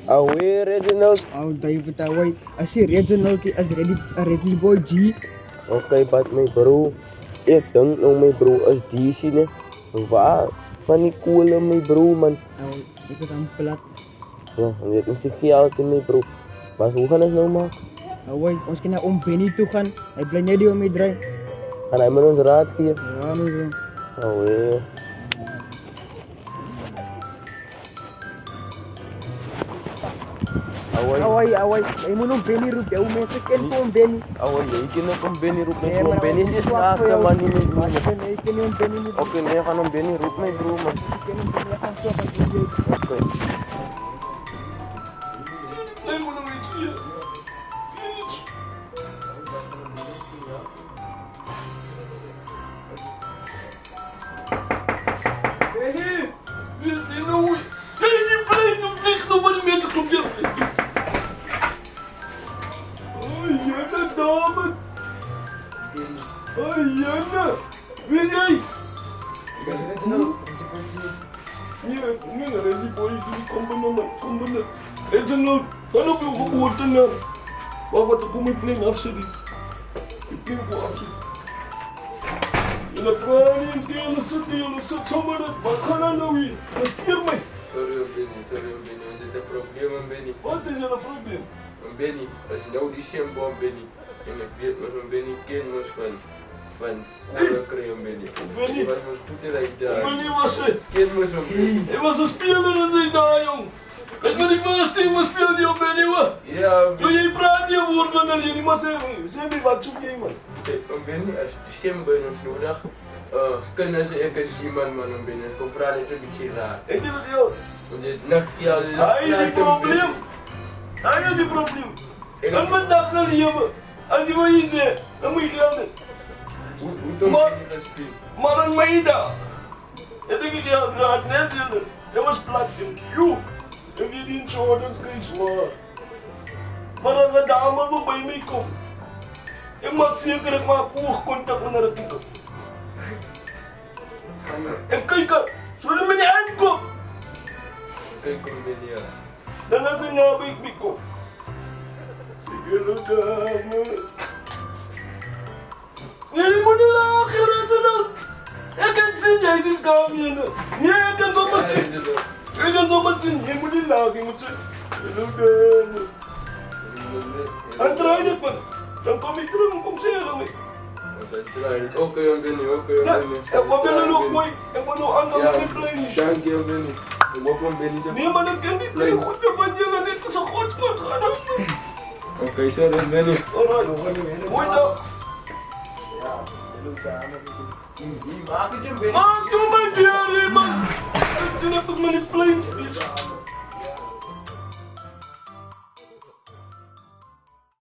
Ah oui, Reginald. Oh, tayo pataway. Asi Reginald ki as ready boy G. Oké, बात नहीं bro. Ik denk nog mee bro, als die zien, waar van die coole mee bro man. Oh, ikut ang pelat. Ja, en dit moet zich altijd mee bro. Maar hoe gaan we het nou maken? Away, ons kena Benny tu kan. Ay plan niya di umi dry. Kan hij met ons raad geven? Ya, mi bro. Ah oui. Away. Ay mo nung Benny rup ya umi second ko Benny. Awal ya, ikin na kung Benny Rup na bro. Benny is nasa man ni may bro. Ay ikin yung Benny ni. Okay, na ka ng Benny Rup may bro man. Ikin yung Benny ang so kan DJ. Okay. Play mo na may chiya. Benny! Wees die nou? Nee, die play nu vliegt nog maar die mensen kopje. Oh, jenne dame. Oh, jenne. Wie is jij? Hier, die boy, die kom binnen. Reginald, kan op je geboorte naam. Wat ik kom je plane afzetten. Je plane voor afzetten. Jullie praten, jullie zitten zomaar. Wat gaan we nou hier? Respecteer mij. Sorry Benny, want dit is een probleem Benny. Wat is er een probleem? Benny, als je nou die shampoo Benny, en ik weet maar van Benny ken ons van cola crème Benny. Benny? Die was ons goed in die dag. Benny was het. Ken ons van Benny. Hij was een speler in zijn dag, jong. Weet je die first team was speelde die op Benny, hoor? Ja, Toen je praat die woord van de die maar zeg me wat zoek je, man. Benny, als je die shampoo in ons nodig, kunnen ze echt die man Benny. Het komt vooral niet een beetje raar. Weet je wat, joh? Want dit nachts ja, Hij is het probleem. Hij is het probleem. En wat dat zal je hebben? Als je wil iets zeggen, dan moet je gelden. Hoe toch Maar- niet gespeeld? Maar een meida. Ik denk dat je had net zitten. Dat was platinum. Joe, heb je die Jordans zwaar. Maar als een dame wil bij mij komt, ik maak zeker ik maak oogcontact met haar titel. En kijk er, zullen we niet aankomen? Kijk om Benny ja. Dan als een naam ik me kom. Zeg hallo dame. Nee, je moet niet lachen, Reginald. Ik kan zien, jij is kamer. Nee, ik kan zomaar zien. Ik kan zomaar zien. Je moet niet lachen, je moet zeggen hallo dame. En draai het man. Dan kom ik terug en kom zeggen mee. Oké Benny, oké Ja, Benny. en wat ben je nog mooi? En wat nog aan Ja, de plein? dank je Benny. Ik word van Benny zo. Nee, maar dat kan niet. Nee, goed, je bent jullie net als een godsman. Ga dan. Oké, sorry Benny. Alright. Mooi dan. Maak het je Benny. Man, doe mij weer, man. Ik zit even op mijn plein.